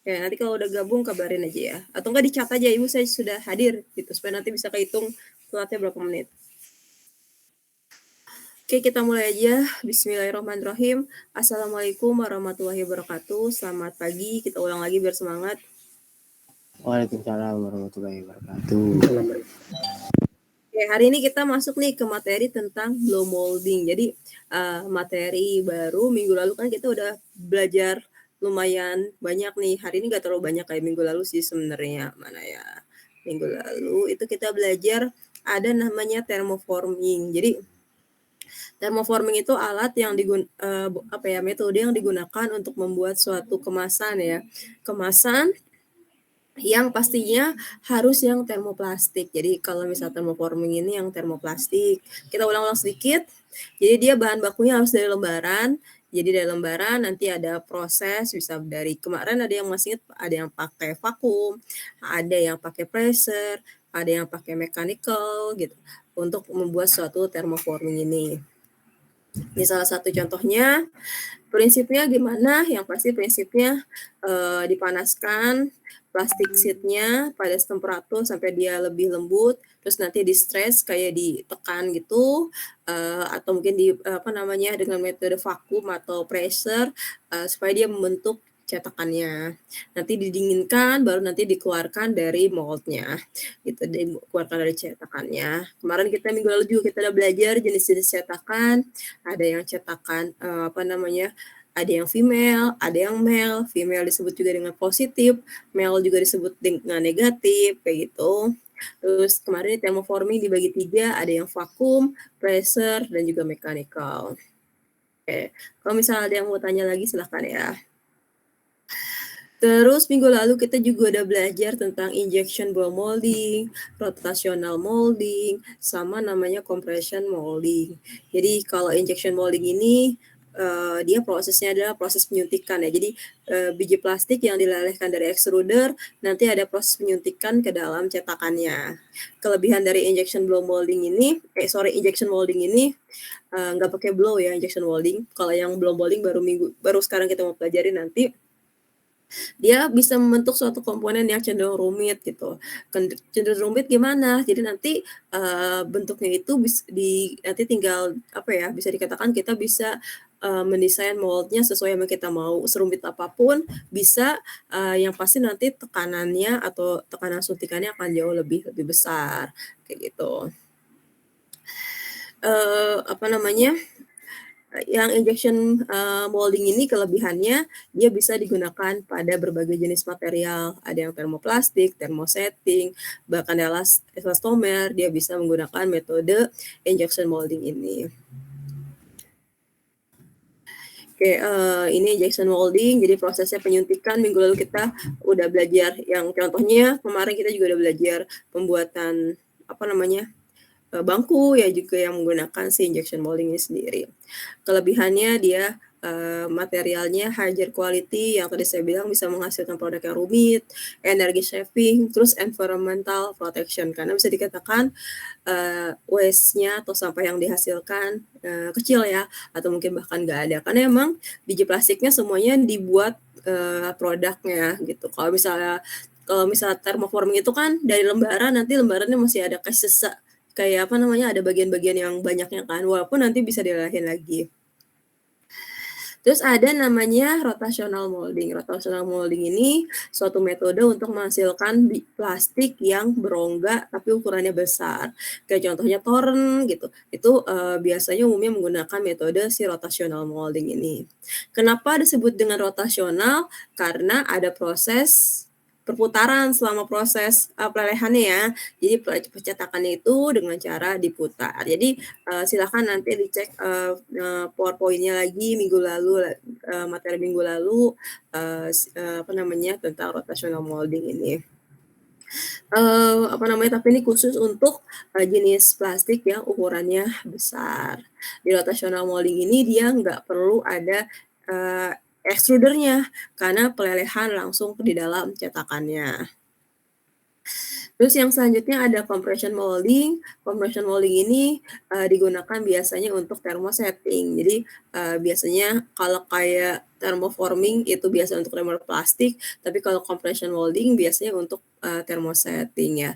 Ya, nanti kalau udah gabung kabarin aja ya. Atau enggak di-chat aja, "Ibu saya sudah hadir," gitu, supaya nanti bisa kehitung telatnya berapa menit. Oke, kita mulai aja. Bismillahirrahmanirrahim. Assalamualaikum warahmatullahi wabarakatuh. Selamat pagi, kita ulang lagi biar semangat. Waalaikumsalam warahmatullahi wabarakatuh. Oke, hari ini kita masuk nih ke materi tentang blow molding. Jadi, materi baru minggu lalu kan kita udah belajar lumayan banyak nih. Hari ini nggak terlalu banyak kayak minggu lalu sih sebenarnya. Mana ya? Minggu lalu itu kita belajar ada namanya thermoforming. Jadi, thermoforming itu alat yang metode yang digunakan untuk membuat suatu kemasan ya. Kemasan yang pastinya harus yang termoplastik. Jadi kalau misal thermoforming ini yang termoplastik. Kita ulang-ulang sedikit. Jadi dia bahan bakunya harus dari lembaran. Jadi dari lembaran nanti ada proses, bisa dari kemarin ada yang masih ingat, ada yang pakai vakum, ada yang pakai pressure, ada yang pakai mechanical gitu untuk membuat suatu thermoforming ini. Ini salah satu contohnya. Prinsipnya gimana? Yang pasti prinsipnya dipanaskan plastik sheetnya pada temperatur sampai dia lebih lembut, terus nanti di stress kayak ditekan gitu, atau mungkin dengan metode vakum atau pressure supaya dia membentuk cetakannya. Nanti didinginkan, baru nanti dikeluarkan dari moldnya, gitu, dikeluarkan dari cetakannya. Kemarin kita minggu lalu juga kita udah belajar jenis-jenis cetakan, ada yang cetakan ada yang female, ada yang male. Female disebut juga dengan positif, male juga disebut dengan negatif, kayak gitu. Terus kemarin thermoforming dibagi 3, ada yang vakum, pressure, dan juga mechanical. Oke, kalau misalnya ada yang mau tanya lagi silahkan ya. Terus minggu lalu kita juga udah belajar tentang injection blow molding, rotational molding, sama namanya compression molding. Jadi kalau injection molding ini dia prosesnya adalah proses penyuntikan ya. Jadi biji plastik yang dilelehkan dari extruder, nanti ada proses penyuntikan ke dalam cetakannya. Kelebihan dari injection molding ini nggak pakai blow ya injection molding. Kalau yang blow molding baru sekarang kita mau pelajari nanti. Dia bisa membentuk suatu komponen yang cenderung rumit gitu. Cenderung rumit gimana? Jadi nanti bentuknya itu nanti tinggal bisa dikatakan kita bisa mendesain moldnya sesuai yang kita mau. Serumit apapun bisa, yang pasti nanti tekanannya atau tekanan suntikannya akan jauh lebih besar kayak gitu. Yang injection molding ini kelebihannya dia bisa digunakan pada berbagai jenis material. Ada yang termoplastik, termosetting, bahkan elastomer, dia bisa menggunakan metode injection molding ini. Oke, ini injection molding, jadi prosesnya penyuntikan. Minggu lalu kita udah belajar yang contohnya, kemarin kita juga udah belajar pembuatan bangku ya juga yang menggunakan si injection molding ini sendiri. Kelebihannya dia materialnya higher quality yang tadi saya bilang bisa menghasilkan produk yang rumit, energy saving, terus environmental protection karena bisa dikatakan waste-nya atau sampah yang dihasilkan kecil ya atau mungkin bahkan nggak ada karena emang biji plastiknya semuanya dibuat produknya gitu. Kalau misalnya thermoforming itu kan dari lembaran, nanti lembarannya masih ada ada bagian-bagian yang banyaknya kan, walaupun nanti bisa dilelehin lagi. Terus ada namanya rotational molding. Rotational molding ini suatu metode untuk menghasilkan plastik yang berongga tapi ukurannya besar. Kayak contohnya toren gitu. Itu biasanya umumnya menggunakan metode si rotational molding ini. Kenapa disebut dengan rotasional? Karena ada proses perputaran selama proses pelelehannya ya. Jadi percetakannya itu dengan cara diputar. Jadi silakan nanti dicek PowerPoint-nya lagi materi minggu lalu tentang rotational molding ini. Tapi ini khusus untuk jenis plastik yang ukurannya besar. Di rotational molding ini dia nggak perlu ada extrudernya karena pelelehan langsung di dalam cetakannya. Terus yang selanjutnya ada compression molding. Compression molding ini digunakan biasanya untuk thermosetting. Jadi biasanya kalau kayak thermoforming itu biasa untuk polymer plastik, tapi kalau compression molding biasanya untuk thermosetting ya.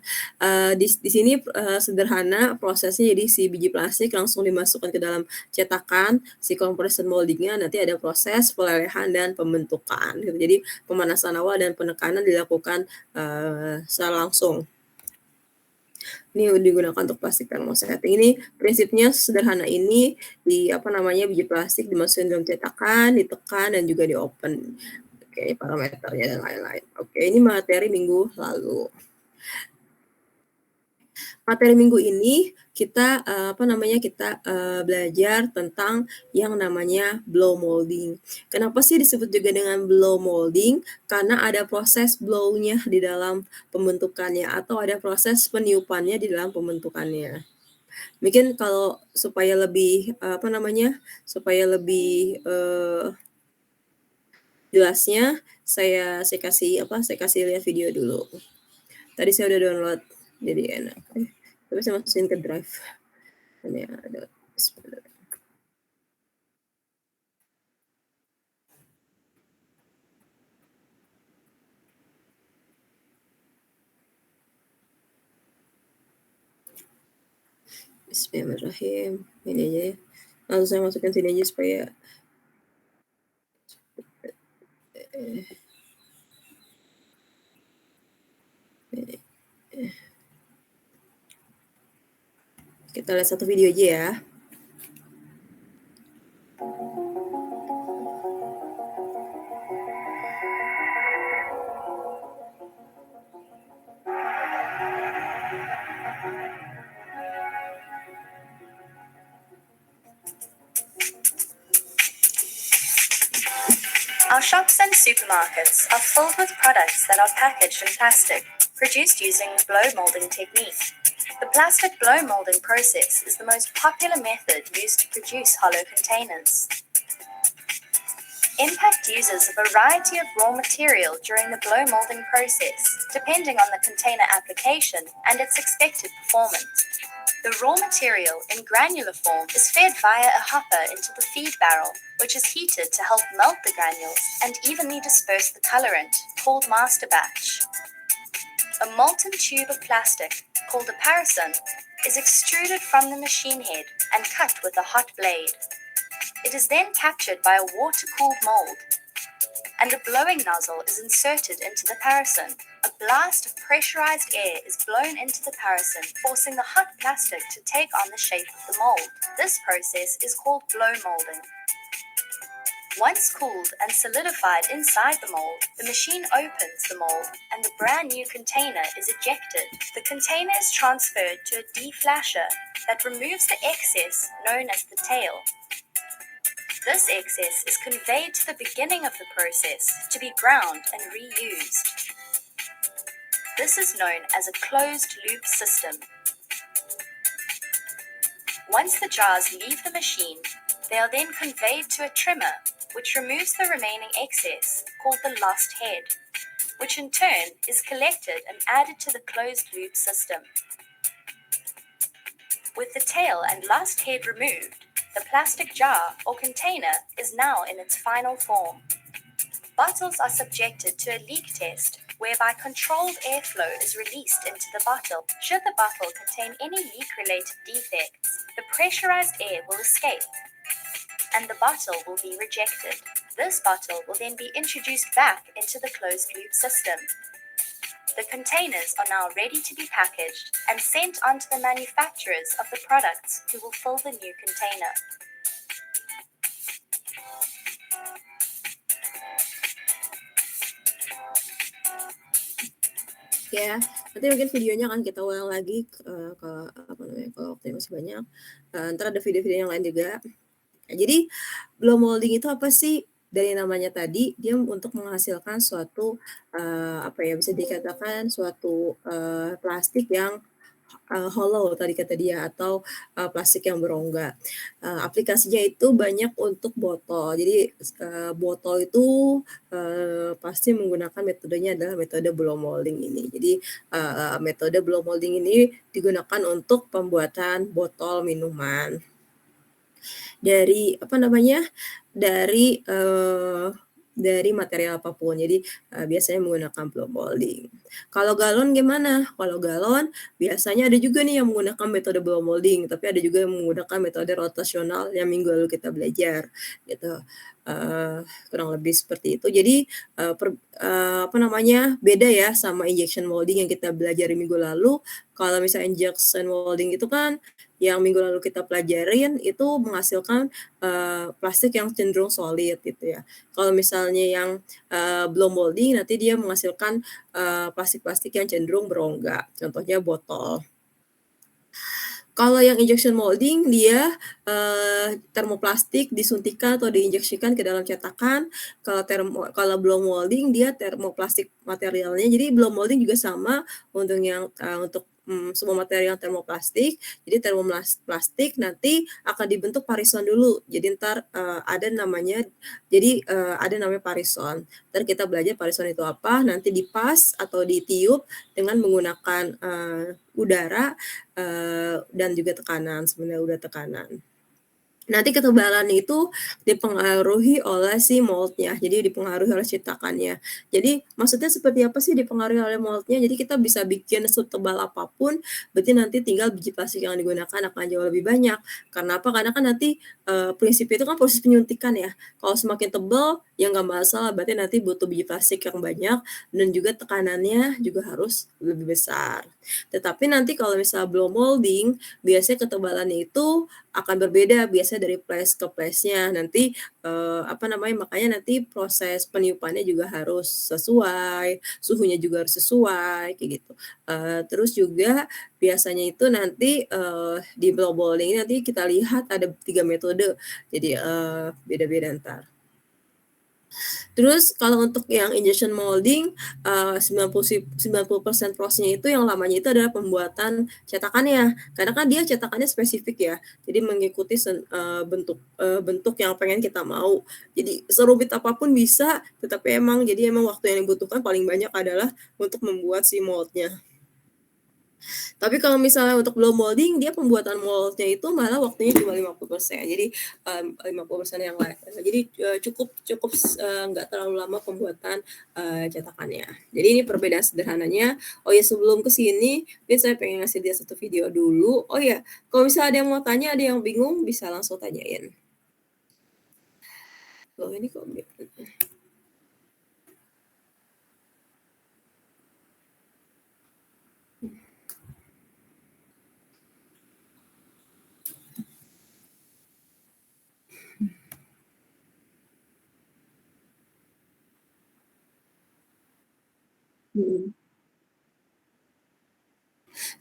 Di sini sederhana prosesnya, jadi si biji plastik langsung dimasukkan ke dalam cetakan, si compression molding-nya nanti ada proses pelelehan dan pembentukan gitu. Jadi pemanasan awal dan penekanan dilakukan secara langsung. Ini digunakan untuk plastik thermosetting. Ini prinsipnya sederhana ini, biji plastik dimasukin dalam cetakan, ditekan dan juga di-open. Oke, ini parameternya dan lain-lain. Oke, ini materi minggu lalu. Materi minggu ini kita belajar tentang yang namanya blow molding. Kenapa sih disebut juga dengan blow molding? Karena ada proses blow-nya di dalam pembentukannya atau ada proses peniupannya di dalam pembentukannya. Mungkin kalau supaya lebih jelasnya saya kasih lihat video dulu. Tadi saya udah download jadi enak. Tapi saya masukin ke drive. Ini ada. Bismillahirrahmanirrahim. Ini aja ya. Langsung saya masukin sini aja supaya kita lihat satu video aja ya. Our shops and supermarkets are filled with products that are packaged in plastic, produced using blow molding technique. The plastic blow molding process is the most popular method used to produce hollow containers. Impact uses a variety of raw material during the blow molding process, depending on the container application and its expected performance. The raw material in granular form is fed via a hopper into the feed barrel, which is heated to help melt the granules and evenly disperse the colorant, called master batch. A molten tube of plastic, called a parison, is extruded from the machine head and cut with a hot blade. It is then captured by a water-cooled mold, and a blowing nozzle is inserted into the parison. A blast of pressurized air is blown into the parison, forcing the hot plastic to take on the shape of the mold. This process is called blow molding. Once cooled and solidified inside the mold, the machine opens the mold and the brand new container is ejected. The container is transferred to a deflasher that removes the excess known as the tail. This excess is conveyed to the beginning of the process to be ground and reused. This is known as a closed-loop system. Once the jars leave the machine, they are then conveyed to a trimmer, which removes the remaining excess, called the lost head, which in turn is collected and added to the closed-loop system. With the tail and lost head removed, the plastic jar or container is now in its final form. Bottles are subjected to a leak test, whereby controlled airflow is released into the bottle. Should the bottle contain any leak-related defects, the pressurized air will escape, and the bottle will be rejected. This bottle will then be introduced back into the closed-loop system. The containers are now ready to be packaged and sent on to the manufacturers of the products who will fill the new container. Ya, nanti mungkin videonya akan kita ulang lagi kalau waktunya masih banyak. Ntar ada video-video yang lain juga. Jadi blow molding itu apa sih? Dari namanya tadi, dia untuk menghasilkan suatu bisa dikatakan suatu plastik yang hollow tadi kata dia atau plastik yang berongga. Aplikasinya itu banyak untuk botol. Jadi botol itu pasti menggunakan metodenya adalah metode blow molding ini. Jadi metode blow molding ini digunakan untuk pembuatan botol minuman. dari material apapun. Jadi, biasanya menggunakan blow molding. Kalau galon gimana? Kalau galon biasanya ada juga nih yang menggunakan metode blow molding, tapi ada juga yang menggunakan metode rotasional yang minggu lalu kita belajar, gitu. Kurang lebih seperti itu. Jadi, apa namanya, beda ya sama injection molding yang kita belajar minggu lalu. Kalau misalnya injection molding itu kan yang minggu lalu kita pelajarin itu menghasilkan, plastik yang cenderung solid gitu ya. Kalau misalnya yang, blow molding nanti dia menghasilkan, plastik-plastik yang cenderung berongga, contohnya botol. Kalau yang injection molding dia, termoplastik disuntikan atau diinjeksikan ke dalam cetakan. Kalau blow molding dia termoplastik materialnya. Jadi blow molding juga sama untuk semua material yang termoplastik. Jadi plastik nanti akan dibentuk parison dulu. Jadi entar, ada namanya parison. Entar kita belajar parison itu apa, nanti dipas atau ditiup dengan menggunakan, udara dan juga tekanan, sebenarnya udah tekanan. Nanti ketebalan itu dipengaruhi oleh si mold-nya, jadi dipengaruhi oleh cetakannya. Jadi maksudnya seperti apa sih dipengaruhi oleh mold-nya? Jadi kita bisa bikin setebal apapun, berarti nanti tinggal biji plastik yang digunakan akan jauh lebih banyak. Karena apa? Karena kan nanti, prinsipnya itu kan proses penyuntikan ya. Kalau semakin tebal, ya nggak masalah, berarti nanti butuh biji plastik yang banyak dan juga tekanannya juga harus lebih besar. Tetapi nanti kalau misalnya blow molding, biasanya ketebalannya itu akan berbeda biasanya dari place ke place-nya. Nanti, makanya nanti proses peniupannya juga harus sesuai, suhunya juga harus sesuai, kayak gitu. Terus juga biasanya itu nanti, di blow molding ini nanti kita lihat ada 3 metode, jadi, beda-beda entar. Terus kalau untuk yang injection molding, 90% prosesnya itu yang lamanya itu adalah pembuatan cetakannya. Karena kan dia cetakannya spesifik ya, jadi mengikuti bentuk yang pengen kita mau. Jadi serumit apapun bisa, tetapi emang waktu yang dibutuhkan paling banyak adalah untuk membuat si mold-nya. Tapi kalau misalnya untuk blow molding, dia pembuatan mold-nya itu malah waktunya cuma 50%. Jadi, 50% yang lain. Jadi, cukup cukup nggak terlalu lama pembuatan, cetakannya. Jadi ini perbedaan sederhananya. Oh ya, sebelum ke sini, mungkin saya pengen ngasih dia satu video dulu. Oh ya, kalau misalnya ada yang mau tanya, ada yang bingung, bisa langsung tanyain. Loh, ini kok mhm.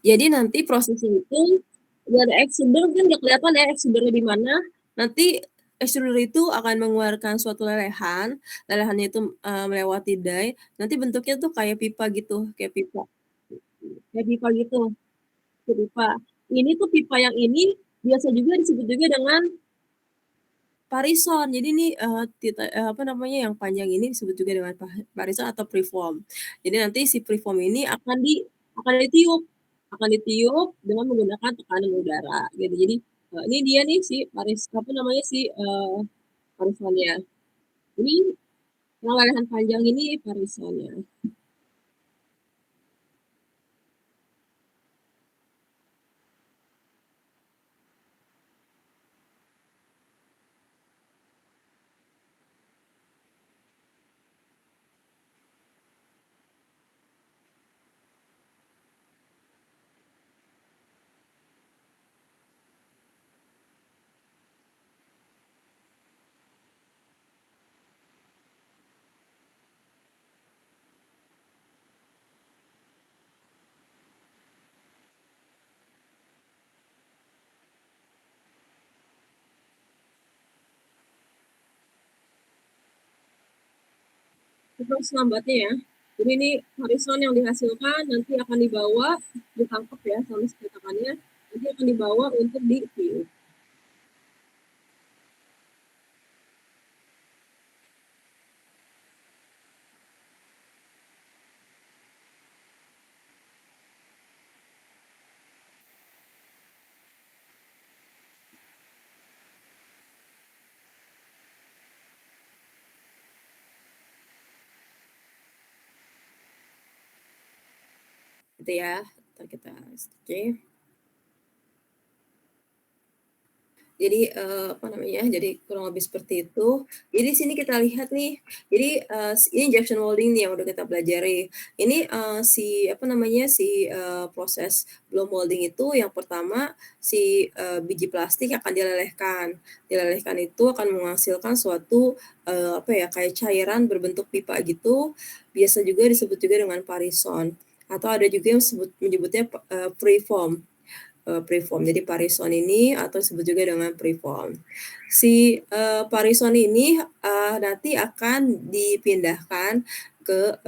Jadi nanti prosesnya itu dari extruder kan nggak kelihatan ya extruder-nya di mana, nanti extruder itu akan mengeluarkan suatu lelehan, lelehannya itu, melewati die, nanti bentuknya tuh kayak pipa gitu, kayak pipa gitu, kayak pipa. Ini tuh pipa yang ini biasa juga disebut juga dengan parison. Jadi ini, yang panjang ini disebut juga dengan parison atau preform. Jadi nanti si preform ini akan ditiup dengan menggunakan tekanan udara gitu. Jadi, ini dia nih parisonnya. Ini yang lelehan panjang ini parisonnya. Proses lambatnya ya. Jadi ini parison yang dihasilkan nanti akan ditangkap ya sama cetakannya, nanti akan dibawa untuk ditiup. gitu ya. Ntar kita oke. Jadi, apa namanya, jadi kurang lebih seperti itu. Jadi di sini kita lihat nih, jadi, ini injection molding nih yang udah kita pelajari. Ini, si apa namanya, si, proses blow molding itu yang pertama si, biji plastik akan dilelehkan. Dilelehkan itu akan menghasilkan suatu, apa ya, kayak cairan berbentuk pipa gitu, biasa juga disebut juga dengan parison, atau ada juga yang menyebutnya preform. Preform. Jadi parison ini atau disebut juga dengan preform. Si, parison ini, nanti akan dipindahkan ke,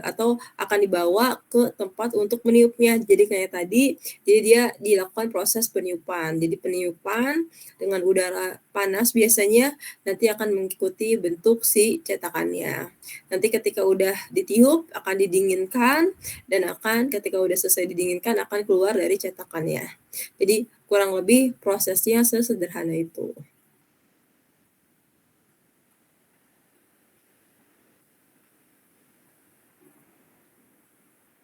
atau akan dibawa ke tempat untuk meniupnya. Jadi kayak tadi, jadi dia dilakukan proses peniupan. Jadi peniupan dengan udara panas biasanya nanti akan mengikuti bentuk si cetakannya. Nanti ketika udah ditiup akan didinginkan dan akan ketika udah selesai didinginkan akan keluar dari cetakannya. Jadi kurang lebih prosesnya sesederhana itu.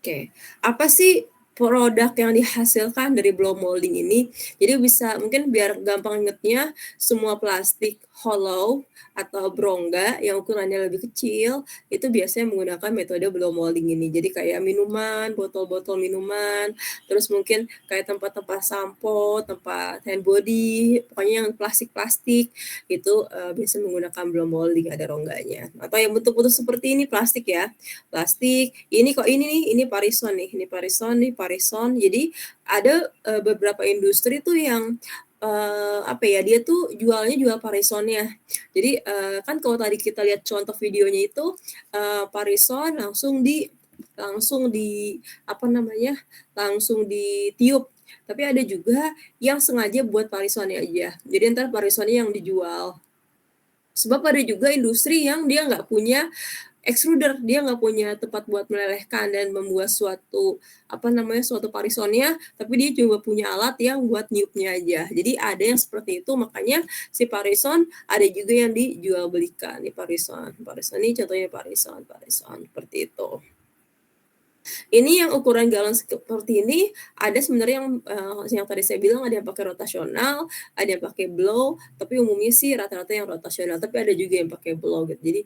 Oke, apa sih produk yang dihasilkan dari blow molding ini? Jadi bisa mungkin biar gampang ingetnya, semua plastik hollow atau berongga yang ukurannya lebih kecil, itu biasanya menggunakan metode blow molding ini. Jadi kayak minuman, botol-botol minuman, terus mungkin kayak tempat-tempat sampo, tempat hand body, pokoknya yang plastik-plastik, itu, biasa menggunakan blow molding, ada rongganya. Atau yang bentuk-bentuk seperti ini plastik ya, plastik, ini kok ini nih, ini parison nih, ini parison, nih parison. Jadi ada, beberapa industri tuh yang, apa ya, dia tuh jual parisonnya. Jadi, kan kalau tadi kita lihat contoh videonya itu, parison langsung di apa namanya, langsung ditiup. Tapi ada juga yang sengaja buat parisonnya aja. Jadi entar parisonnya yang dijual. Sebab ada juga industri yang dia nggak punya extruder, dia nggak punya tempat buat melelehkan dan membuat suatu, apa namanya, suatu parisonnya, tapi dia cuma punya alat yang buat niupnya aja. Jadi ada yang seperti itu, makanya si parison ada juga yang dijual belikan, nih parison. Parison ini contohnya parison, parison, seperti itu. Ini yang ukuran galon seperti ini, ada sebenarnya yang tadi saya bilang ada yang pakai rotasional, ada yang pakai blow, tapi umumnya sih rata-rata yang rotasional, tapi ada juga yang pakai blow gitu. Jadi,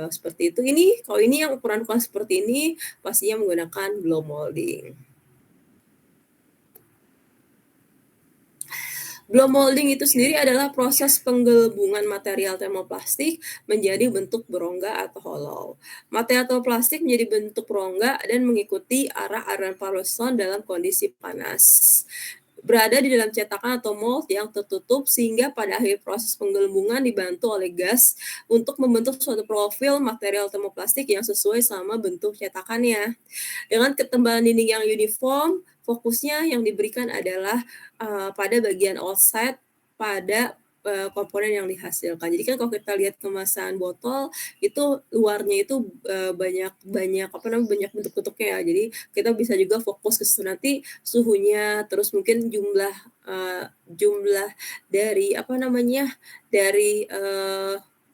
seperti itu. Kalau ini yang ukuran-ukuran seperti ini, pastinya menggunakan blow molding. Blow molding itu sendiri adalah proses penggelembungan material termoplastik menjadi bentuk berongga atau hollow. Material termoplastik menjadi bentuk berongga dan mengikuti arah aliran parison dalam kondisi panas. Berada di dalam cetakan atau mold yang tertutup sehingga pada akhir proses penggelembungan dibantu oleh gas untuk membentuk suatu profil material termoplastik yang sesuai sama bentuk cetakannya. Dengan ketebalan dinding yang uniform, fokusnya yang diberikan adalah, pada bagian outside pada, komponen yang dihasilkan. Jadi kan kalau kita lihat kemasan botol, itu luarnya itu, banyak banyak apa namanya, banyak bentuk-bentuknya ya. Jadi kita bisa juga fokus ke situ nanti suhunya, terus mungkin jumlah dari apa namanya, dari,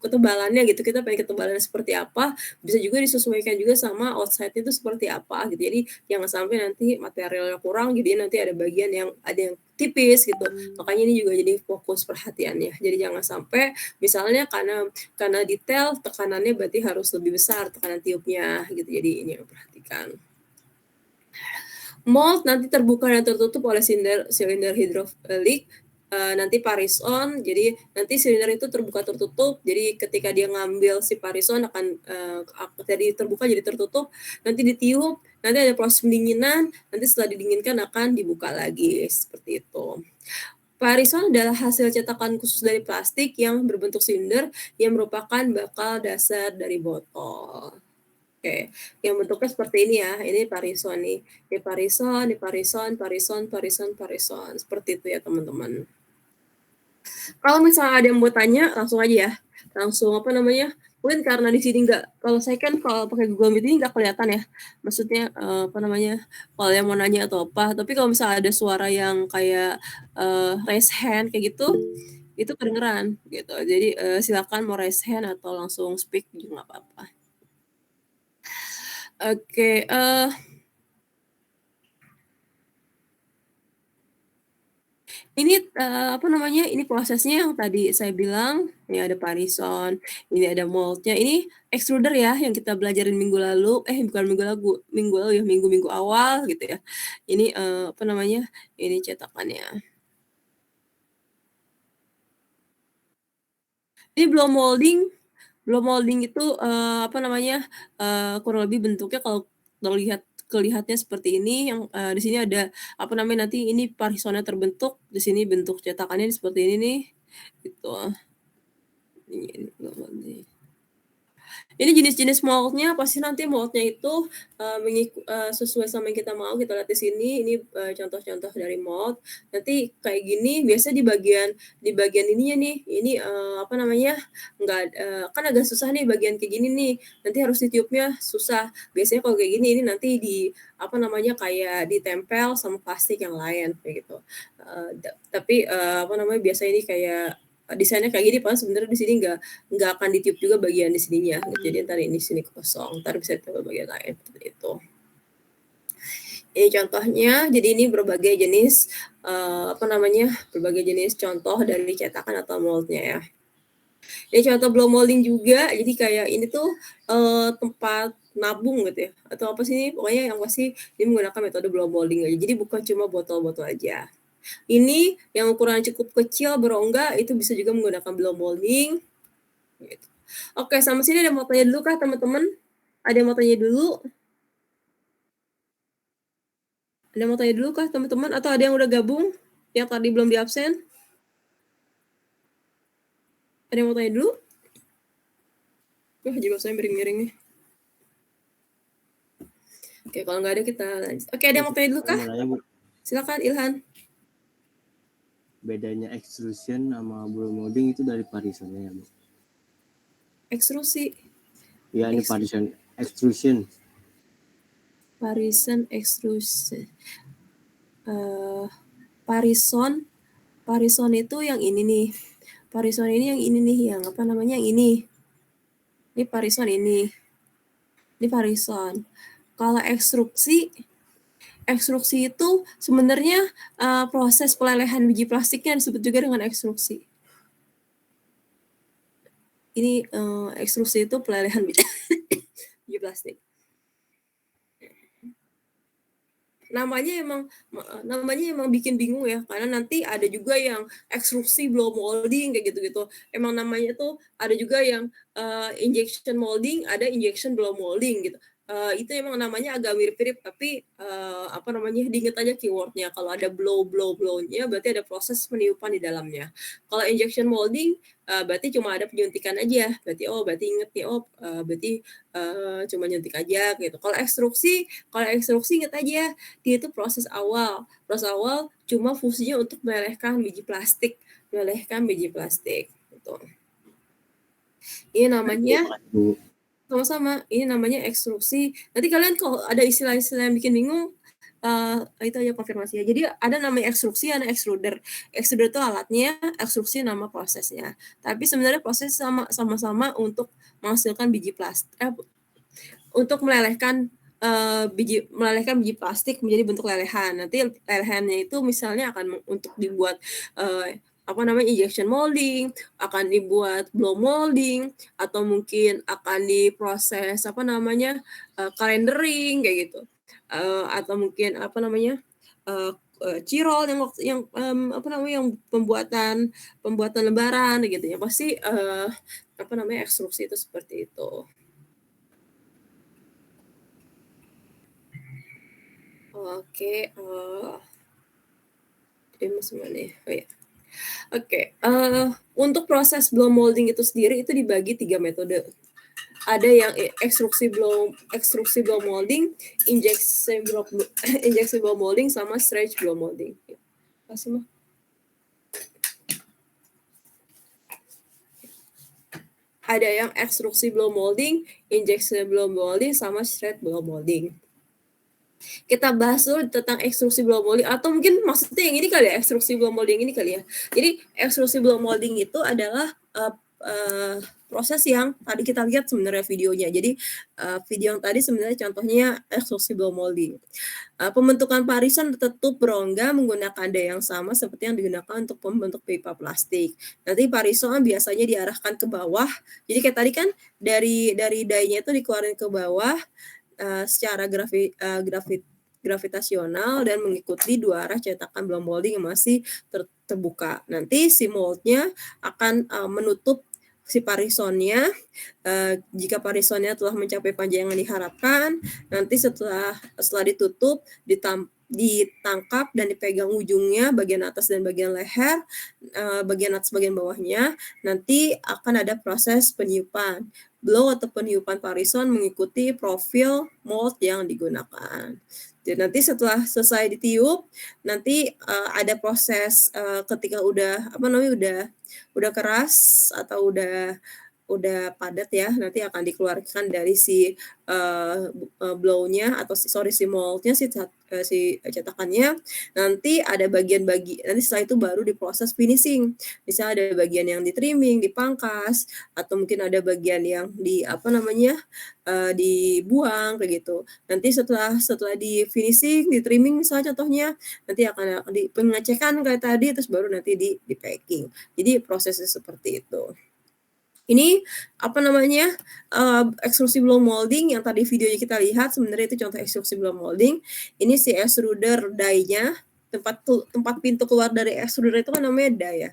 ketebalannya gitu, kita pengen ketebalannya seperti apa, bisa juga disesuaikan juga sama outside-nya itu seperti apa gitu. Jadi jangan sampai nanti materialnya kurang, jadi nanti ada bagian yang ada yang tipis gitu. Makanya ini juga jadi fokus perhatiannya. Jadi jangan sampai misalnya karena detail tekanannya berarti harus lebih besar tekanan tiupnya gitu. Jadi ini yang perhatikan. Mold nanti terbuka dan tertutup oleh silinder hidrolik, nanti parison, jadi nanti silinder itu terbuka tertutup, jadi ketika dia ngambil si parison akan, tadi terbuka jadi tertutup, nanti ditiup, nanti ada proses pendinginan, nanti setelah didinginkan akan dibuka lagi, seperti itu. Parison adalah hasil cetakan khusus dari plastik yang berbentuk silinder yang merupakan bakal dasar dari botol. Oke, yang bentuknya seperti ini ya, ini parison nih. Ini parison, ini parison, parison, parison, parison. Seperti itu ya teman-teman. Kalau misalnya ada yang mau tanya, langsung aja ya. Langsung apa namanya, mungkin karena di sini kalau saya kan kalau pakai Google Meet ini nggak kelihatan ya. Maksudnya, apa namanya, kalau yang mau nanya atau apa. Tapi kalau misalnya ada suara yang kayak, raise hand kayak gitu, itu kedengeran gitu. Jadi, silakan mau raise hand atau langsung speak juga nggak apa-apa. Oke, Ini apa namanya? Ini prosesnya yang tadi saya bilang, ini ada parison, ini ada mold-nya. Ini extruder ya yang kita belajarin minggu lalu, bukan minggu lalu ya, minggu-minggu awal gitu ya. Ini apa namanya? Ini cetakannya. Ini blow molding. Blow molding itu apa namanya? Kurang lebih bentuknya kalau kelihatnya seperti ini, yang di sini ada apa namanya, nanti ini parisonnya terbentuk, di sini bentuk cetakannya seperti ini nih, gitu. Ini blow molding. Ini jenis-jenis mold-nya pasti nanti mold-nya itu sesuai sama yang kita mau. Kita lihat di sini, ini contoh-contoh dari mold. Nanti kayak gini biasa di bagian ininya nih. Ini apa namanya? Kan agak susah nih bagian kayak gini nih. Nanti harus ditiupnya susah. Biasanya kalau kayak gini ini nanti apa namanya, kayak ditempel sama plastik yang lain kayak gitu. Tapi apa namanya, biasa ini kayak desainnya kayak gini, padahal sebenarnya di sini nggak akan ditiup juga bagian di sininya. Jadi ntar ini sini kosong, ntar bisa ditempel bagian lain seperti itu. Ini contohnya, jadi ini berbagai jenis apa namanya, berbagai jenis contoh dari cetakan atau moldnya ya. Ini contoh blow molding juga, jadi kayak ini tuh tempat nabung gitu ya, atau apa sih ini, pokoknya yang pasti ini menggunakan metode blow molding aja. Jadi bukan cuma botol-botol aja. Ini yang ukurannya cukup kecil, berongga, itu bisa juga menggunakan blow molding. Gitu. Oke, sampai sini ada yang mau tanya dulu kah teman-teman? Ada yang mau tanya dulu? Ada yang mau tanya dulu kah teman-teman? Atau ada yang udah gabung? Yang tadi belum di absen? Ada yang mau tanya dulu? Juga saya miring-miring nih. Oke, kalau nggak ada kita lanjut. Oke, ada yang mau tanya dulu kah? Silakan Ilhan. Bedanya extrusion sama blow molding itu dari parisonnya ya, Bu? Ekstrusi. Ya, ini parison. Extrusion. Parison, extrusion. Parison itu yang ini nih. Parison ini yang ini nih, yang apa namanya, yang ini. Ini parison ini. Ini parison. Kalau ekstruksi itu sebenarnya proses pelelehan biji plastiknya disebut juga dengan ekstruksi. Ini ekstruksi itu pelelehan biji plastik. Namanya emang bikin bingung ya, karena nanti ada juga yang ekstruksi blow molding kayak gitu-gitu. Emang namanya tuh ada juga yang injection molding, ada injection blow molding gitu. Itu emang namanya agak mirip-mirip, tapi apa namanya, diinget aja keywordnya. Kalau ada blow-nya berarti ada proses peniupan di dalamnya. Kalau injection molding berarti cuma ada penyuntikan aja. Berarti inget nih, berarti cuma nyuntik aja gitu. Kalau ekstruksi inget aja, dia itu proses awal cuma fungsinya untuk melelehkan biji plastik gitu. Ini namanya sama-sama, ini namanya ekstruksi. Nanti kalian kalau ada istilah-istilah yang bikin bingung, itu aja konfirmasi ya. Jadi ada namanya ekstruksi, ada extruder. Extruder itu alatnya, ekstruksi nama prosesnya. Tapi sebenarnya proses sama-sama untuk menghasilkan biji plastik, untuk melelehkan biji plastik menjadi bentuk lelehan. Nanti lelehannya itu misalnya akan untuk dibuat injection molding, akan dibuat blow molding, atau mungkin akan diproses calendering kayak gitu, atau mungkin cirol yang pembuatan lembaran gitu ya. Pasti ekstruksi itu seperti itu. Oke, untuk proses blow molding itu sendiri itu dibagi 3 metode. Ada yang ekstruksi blow molding, injeksi blow molding, sama stretch blow molding. Kasih mah. Ada yang ekstruksi blow molding, injeksi blow molding, sama stretch blow molding. Kita bahas dulu tentang ekstruksi blow molding, atau mungkin maksudnya yang ini kali ya, ekstruksi blow molding ini kali ya. Jadi ekstruksi blow molding itu adalah proses yang tadi kita lihat sebenarnya videonya. Jadi, video yang tadi sebenarnya contohnya ekstrusi blow molding. Pembentukan parisan tertutup berongga menggunakan daya yang sama seperti yang digunakan untuk membentuk pipa plastik. Nanti parison biasanya diarahkan ke bawah. Jadi kayak tadi kan dari dayanya itu dikeluarin ke bawah, secara gravitasional dan mengikuti dua arah cetakan blow molding yang masih terbuka. Nanti si moldnya akan menutup si parisonnya. Jika parisonnya telah mencapai panjang yang diharapkan, nanti setelah ditutup, ditangkap dan dipegang ujungnya, bagian atas dan bagian leher, bagian atas bagian bawahnya, nanti akan ada proses peniupan. Blow atau peniupan parison mengikuti profil mold yang digunakan. Jadi nanti setelah selesai ditiup, nanti ada proses ketika udah udah keras atau udah padat ya, nanti akan dikeluarkan dari si blow-nya atau si mold-nya si cetakannya. Nanti ada nanti setelah itu baru diproses finishing. Misalnya ada bagian yang di trimming, dipangkas, atau mungkin ada bagian yang dibuang kayak gitu. Nanti setelah di finishing, di trimming misalnya contohnya, nanti akan di pengecekan kayak tadi, terus baru nanti di packing. Jadi prosesnya seperti itu. Ini ekstrusi blow molding yang tadi videonya kita lihat, sebenarnya itu contoh ekstrusi blow molding. Ini si extruder die-nya, tempat pintu keluar dari extruder itu kan namanya die ya.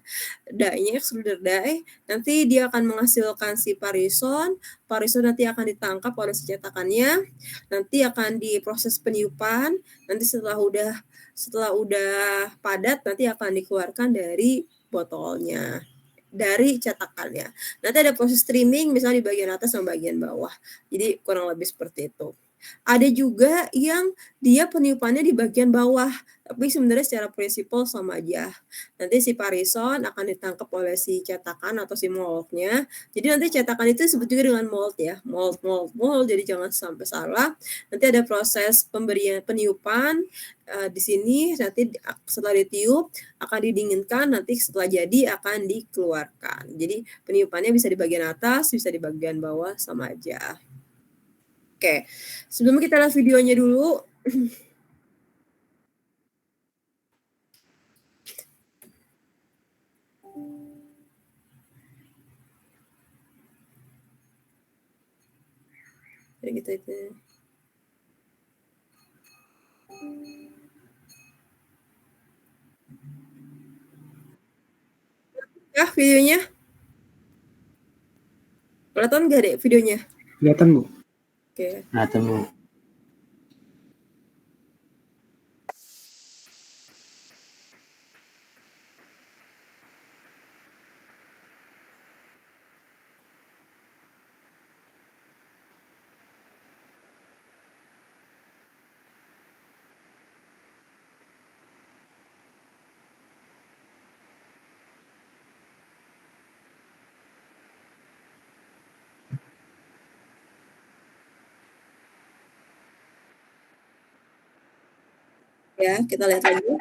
Die-nya extruder die, nanti dia akan menghasilkan si parison nanti akan ditangkap oleh si cetakannya, nanti akan diproses peniupan, nanti setelah udah padat nanti akan dikeluarkan dari botolnya, dari cetakannya. Nanti ada proses trimming misalnya di bagian atas sama bagian bawah. Jadi kurang lebih seperti itu. Ada juga yang dia peniupannya di bagian bawah, tapi sebenarnya secara prinsipal sama aja. Nanti si parison akan ditangkap oleh si cetakan atau si moldnya. Jadi nanti cetakan itu disebut juga dengan mold ya, mold. Jadi jangan sampai salah. Nanti ada proses pemberian peniupan di sini. Nanti setelah ditiup akan didinginkan. Nanti setelah jadi akan dikeluarkan. Jadi peniupannya bisa di bagian atas, bisa di bagian bawah, sama aja. Oke, sebelum kita lihat videonya dulu. Jadi kita itu. Ya videonya? Kelihatan nggak deh videonya? Kelihatan, Bu. Oke. Kelihatan, Bu. Ya, kita lihat lagi.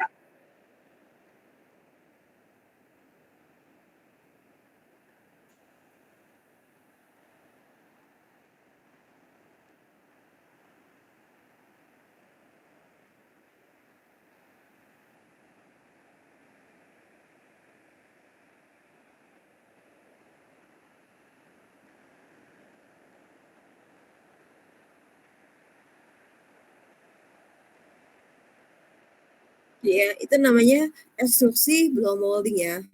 Ya, itu namanya ekstrusi blow molding ya.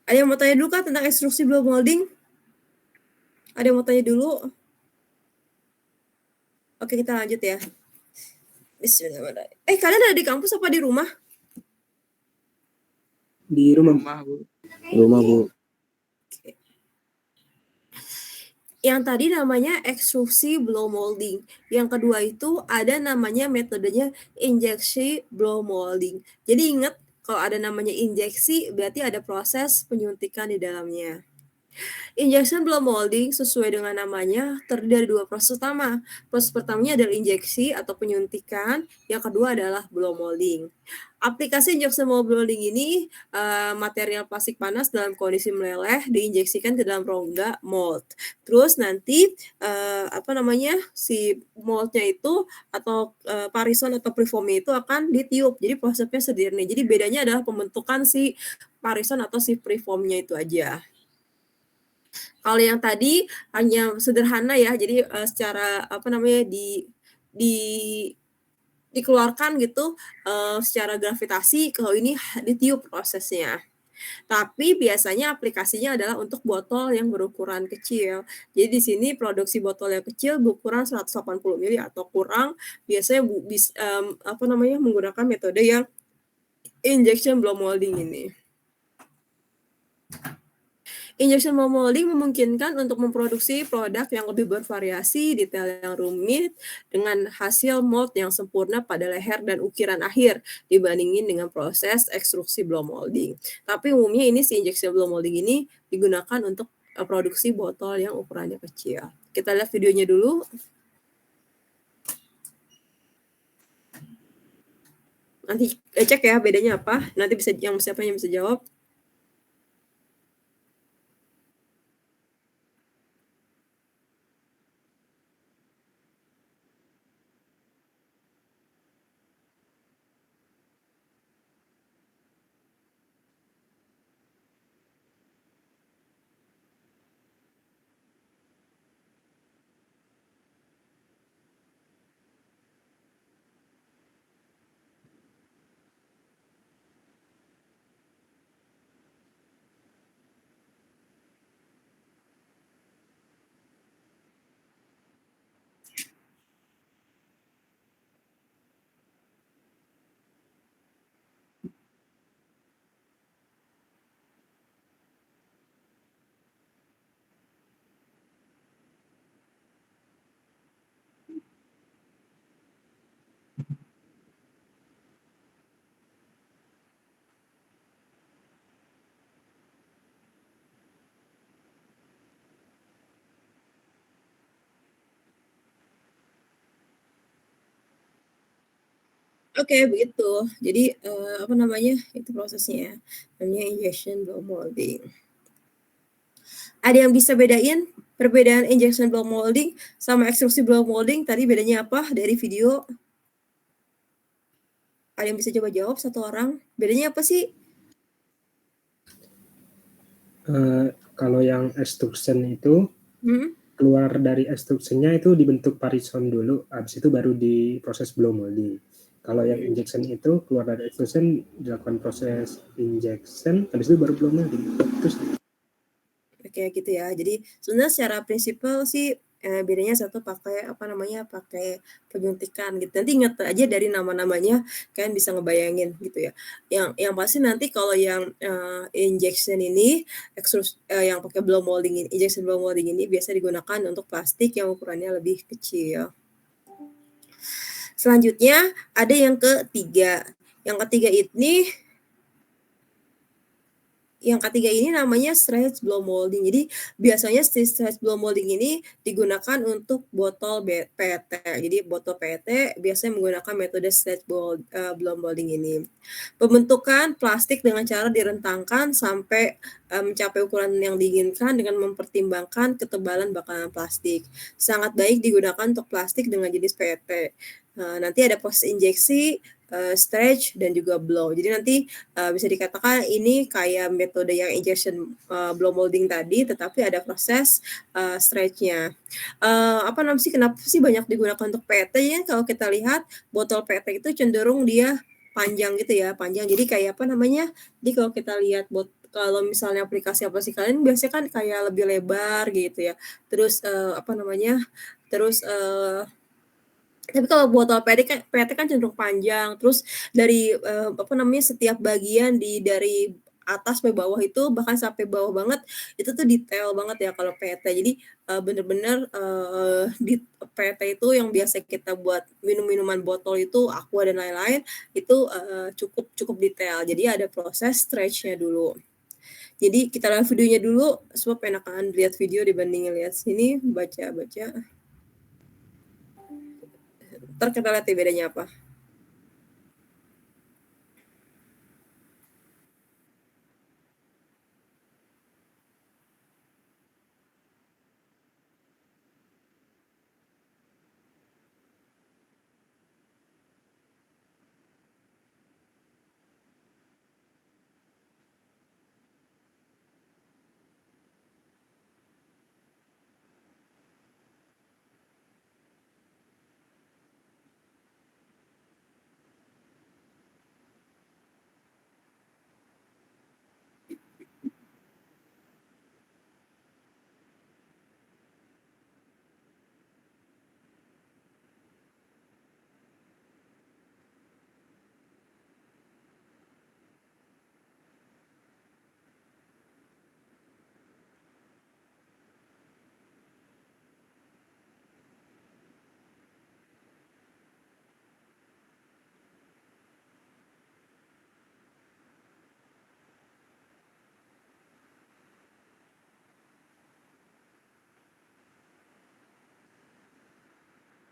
Ada yang mau tanya dulu Kak tentang ekstrusi blow molding? Ada yang mau tanya dulu? Oke, kita lanjut ya. Bismillahirrahmanirrahim. Kalian ada di kampus apa di rumah? Di rumah, Bu. Rumah, Bu. Oke. Yang tadi namanya ekstrusi blow molding. Yang kedua itu ada namanya metodenya injeksi blow molding. Jadi ingat kalau ada namanya injeksi berarti ada proses penyuntikan di dalamnya. Injection blow molding sesuai dengan namanya terdiri dari dua proses utama. Proses pertamanya adalah injeksi atau penyuntikan, yang kedua adalah blow molding. Aplikasi injection blow molding ini material plastik panas dalam kondisi meleleh diinjeksikan ke dalam rongga mold. Terus nanti si moldnya itu atau parison atau preformnya itu akan ditiup. Jadi prosesnya sederhana. Jadi bedanya adalah pembentukan si parison atau si preformnya itu aja. Kalau yang tadi hanya sederhana ya, jadi, secara di dikeluarkan gitu, secara gravitasi, kalau ini ditiup prosesnya. Tapi biasanya aplikasinya adalah untuk botol yang berukuran kecil. Jadi di sini produksi botol yang kecil berukuran 180 mili atau kurang, biasanya menggunakan metode yang injection blow molding ini. Injection blow molding memungkinkan untuk memproduksi produk yang lebih bervariasi, detail yang rumit, dengan hasil mold yang sempurna pada leher dan ukiran akhir dibandingin dengan proses ekstruksi blow molding. Tapi umumnya ini si injection blow molding ini digunakan untuk produksi botol yang ukurannya kecil. Kita lihat videonya dulu. Nanti cek ya bedanya apa. Nanti siapa yang bisa jawab. Oke, begitu. Jadi, itu prosesnya, namanya injection blow molding. Ada yang bisa bedain perbedaan injection blow molding sama ekstrusi blow molding tadi bedanya apa dari video? Ada yang bisa coba jawab satu orang? Bedanya apa sih? Kalau yang extrusion itu keluar dari extrusionnya itu dibentuk parison dulu, habis itu baru diproses blow molding. Kalau yang injection itu keluar dari extrusion dilakukan proses injection, habis itu baru blow molding. Terus Oke gitu ya. Jadi sebenarnya secara prinsipal sih bedanya satu pakai pakai penyuntikan gitu. Nanti ingat aja dari nama-namanya kalian bisa ngebayangin gitu ya. Yang pasti nanti kalau yang injection ini yang pakai blow molding ini, injection blow molding ini biasa digunakan untuk plastik yang ukurannya lebih kecil. Selanjutnya ada yang ketiga. Yang ketiga ini namanya stretch blow molding. Jadi biasanya stretch blow molding ini digunakan untuk botol PET. Jadi botol PET biasanya menggunakan metode stretch blow molding ini. Pembentukan plastik dengan cara direntangkan sampai mencapai ukuran yang diinginkan dengan mempertimbangkan ketebalan bakalan plastik. Sangat baik digunakan untuk plastik dengan jenis PET. Nanti ada proses injeksi, stretch dan juga blow. Jadi nanti bisa dikatakan ini kayak metode yang injection blow molding tadi, tetapi ada proses stretch-nya. Kenapa sih banyak digunakan untuk PET ya? Kalau kita lihat botol PET itu cenderung dia panjang gitu ya, panjang. Jadi kayak jadi kalau kita lihat kalau misalnya aplikasi kalian biasanya kan kayak lebih lebar gitu ya. Terus tapi kalau botol PET kan cenderung panjang, terus dari setiap bagian dari atas sampai bawah itu bahkan sampai bawah banget itu tuh detail banget ya kalau PET. Jadi bener-bener di PET itu yang biasa kita buat minuman botol itu aqua dan lain-lain itu cukup detail. Jadi ada proses stretch-nya dulu. Jadi kita lihat videonya dulu, sebab enakan lihat video dibanding lihat sini baca-baca. Ntar kita lihat ya bedanya apa.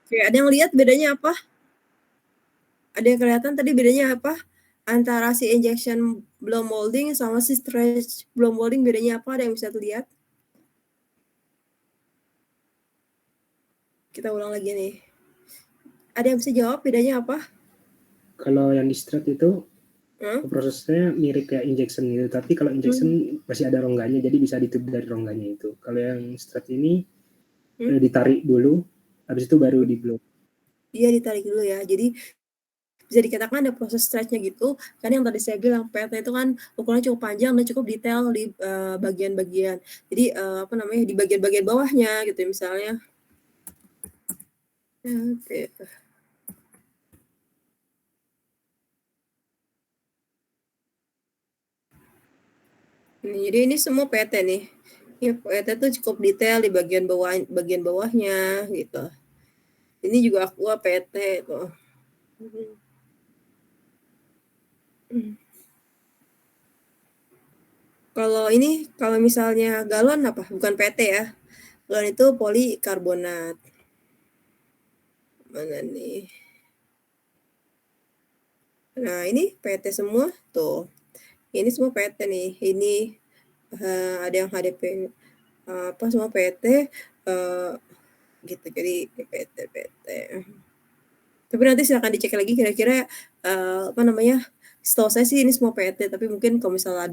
Oke, ada yang lihat bedanya apa? Ada yang kelihatan tadi bedanya apa? Antara si injection blow molding sama si stretch blow molding bedanya apa? Ada yang bisa lihat? Kita ulang lagi nih. Ada yang bisa jawab bedanya apa? Kalau yang di stretch itu prosesnya mirip kayak injection gitu, tapi kalau injection masih ada rongganya, jadi bisa ditutup dari rongganya itu. Kalau yang stretch ini ditarik dulu, habis itu baru di blow. Iya, ditarik dulu ya. Jadi bisa dikatakan ada proses stretch-nya gitu. Kan yang tadi saya bilang PT itu kan ukurannya cukup panjang dan cukup detail di bagian-bagian. Jadi apa namanya di bagian-bagian bawahnya gitu misalnya. Oke. Jadi ini semua PT nih. Ya, PT tuh cukup detail di bagian bawahnya gitu. Ini juga aqua PT tuh. Kalau misalnya galon apa? Bukan PT ya. Galon itu polikarbonat. Mana nih? Nah, ini PT semua tuh. Ini semua PT nih. Ini ada yang HDP apa semua PT gitu. Jadi PT. Tapi nanti silakan dicek lagi kira-kira apa namanya? Setahu saya sih ini semua PT, tapi mungkin kalau misalnya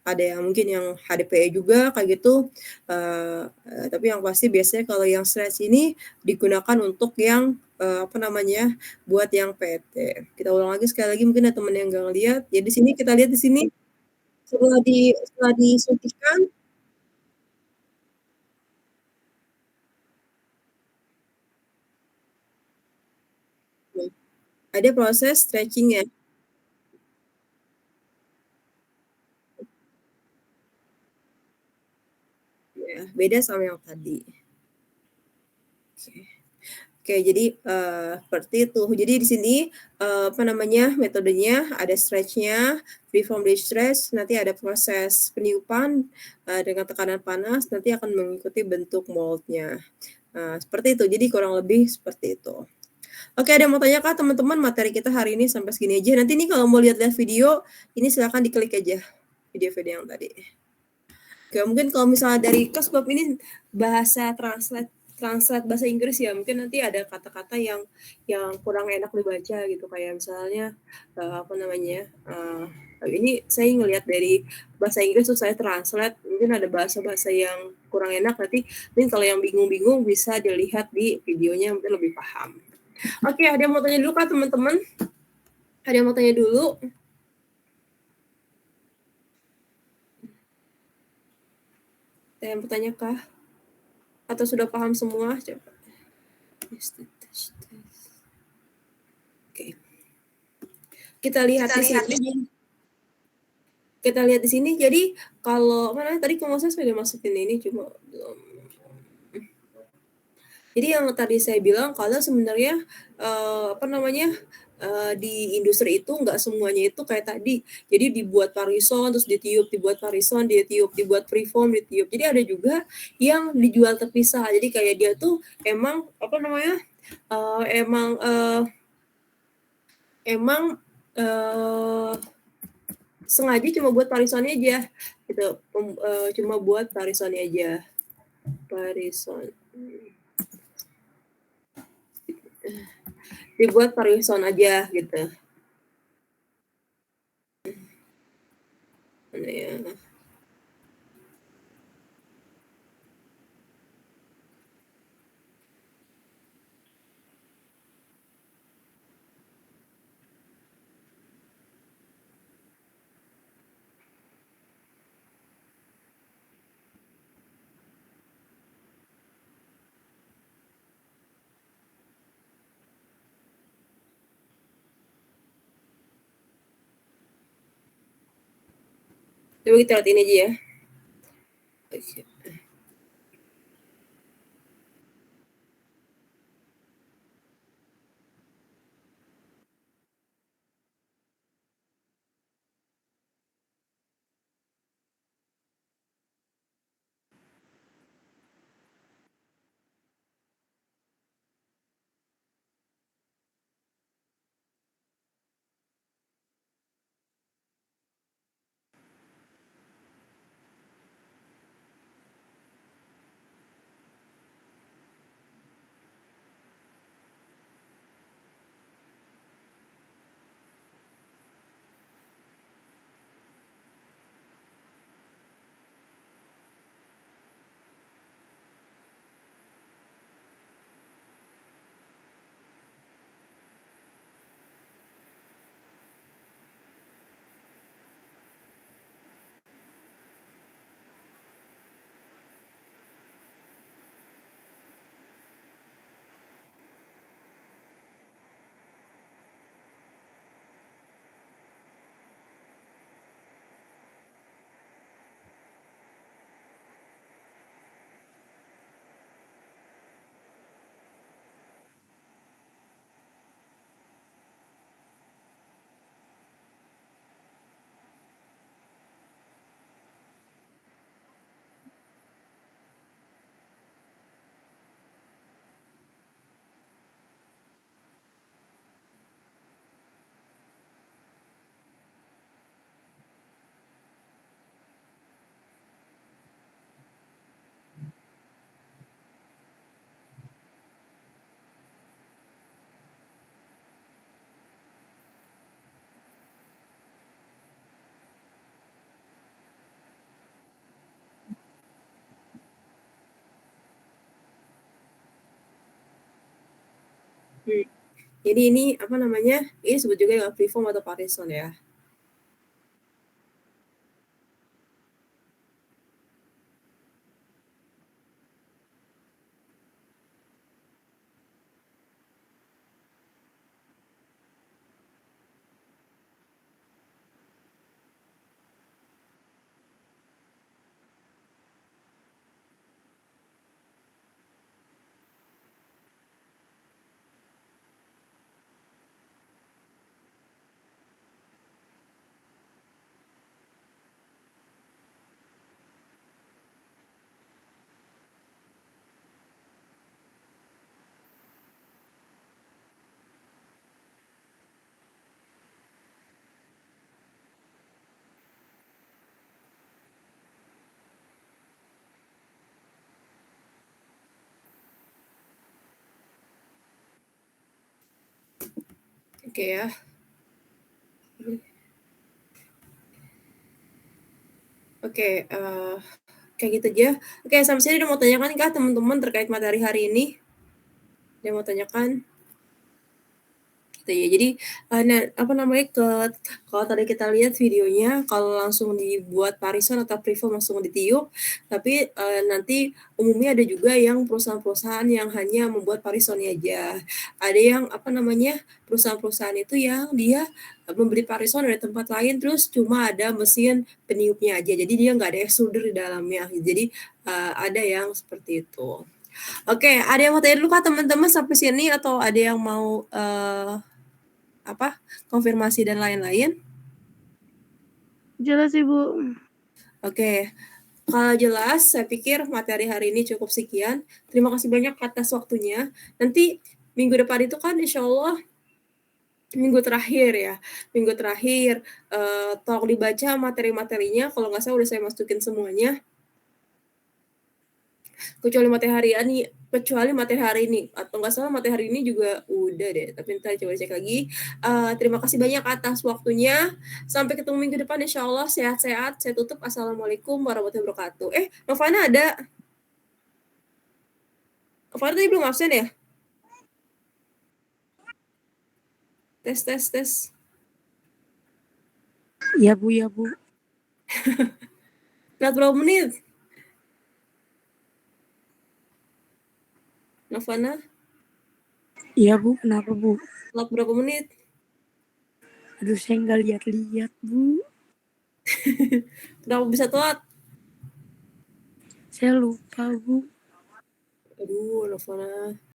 ada yang mungkin yang HDPE juga kayak gitu. Tapi yang pasti biasanya kalau yang stretch ini digunakan untuk yang apa namanya? Buat yang PT. Kita ulang lagi sekali lagi mungkin ada teman yang nggak ngeliat. Ya di sini kita lihat di sini setelah disuntikan ada proses stretching ya. Ya, beda sama yang tadi. Oke, jadi seperti itu. Jadi di sini apa namanya metodenya ada stretch-nya, freeform stretch, nanti ada proses peniupan dengan tekanan panas, nanti akan mengikuti bentuk mold-nya. Nah, seperti itu. Jadi kurang lebih seperti itu. Oke, ada yang mau tanya kah teman-teman? Materi kita hari ini sampai segini aja. Nanti nih kalau mau lihat-lihat video, ini silakan diklik aja video-video yang tadi. Oke, mungkin kalau misalnya dari sebab ini bahasa translate bahasa Inggris ya, mungkin nanti ada kata-kata yang kurang enak dibaca gitu, kayak misalnya apa namanya? Ini saya ngelihat dari bahasa Inggris terus saya translate, mungkin ada bahasa-bahasa yang kurang enak nanti kalau yang bingung-bingung bisa dilihat di videonya mungkin lebih paham. Oke, ada yang mau tanya dulu kah teman-teman? Ada yang mau tanya dulu? Ada yang bertanya kah? Atau sudah paham semua? Coba. Oke. Kita lihat di sini. Kita lihat di sini. Jadi kalau mana tadi kalau saya sudah masukin ini cuma belum. Jadi yang tadi saya bilang kalau sebenarnya apa namanya di industri itu nggak semuanya itu kayak tadi. Jadi dibuat parison terus ditiup, dibuat parison ditiup, dibuat preform ditiup. Jadi ada juga yang dijual terpisah. Jadi kayak dia tuh emang apa namanya? Emang sengaja cuma buat parisonnya aja gitu. Cuma buat parisonnya aja. Parison. Dibuat parison aja gitu. Mana ya? Coba kita lihat ini aja ya. Jadi ini apa namanya? Ini disebut juga ya preform atau parison ya. Oke ya. Oke, kayak gitu aja. Oke, sampai sini udah mau tanyakan kah teman-teman terkait materi hari ini? Ada yang mau tanyakan? Gitu ya. Jadi, apa namanya, kalau tadi kita lihat videonya, kalau langsung dibuat parison atau preform langsung ditiup, tapi, nanti umumnya ada juga yang perusahaan-perusahaan yang hanya membuat parisonnya aja. Ada yang, apa namanya, perusahaan-perusahaan itu yang dia membeli parison dari tempat lain, terus cuma ada mesin peniupnya aja, jadi dia nggak ada extruder di dalamnya. Jadi, ada yang seperti itu. Oke, ada yang mau tanya dulu kah teman-teman sampai sini atau ada yang mau, konfirmasi dan lain-lain? Jelas Ibu. Oke. Kalau jelas, saya pikir materi hari ini cukup sekian. Terima kasih banyak atas waktunya. Nanti minggu depan itu kan insya Allah minggu terakhir ya. Minggu terakhir, tolong dibaca materi-materinya. Kalau nggak salah udah saya masukin semuanya. Kecuali materi hari ini. Atau nggak salah materi hari ini juga udah deh. Tapi ntar coba cek lagi. Terima kasih banyak atas waktunya. Sampai ketemu minggu depan insya Allah. Sehat-sehat. Saya tutup. Assalamualaikum warahmatullahi wabarakatuh. Novana ada? Novana tadi belum absen ya? Tes. Iya Bu. Telat berapa menit? Novana? Iya Bu, kenapa Bu? Telat berapa menit? Aduh saya nggak lihat-lihat Bu. Kenapa bisa telat? Saya lupa Bu. Aduh, Novana.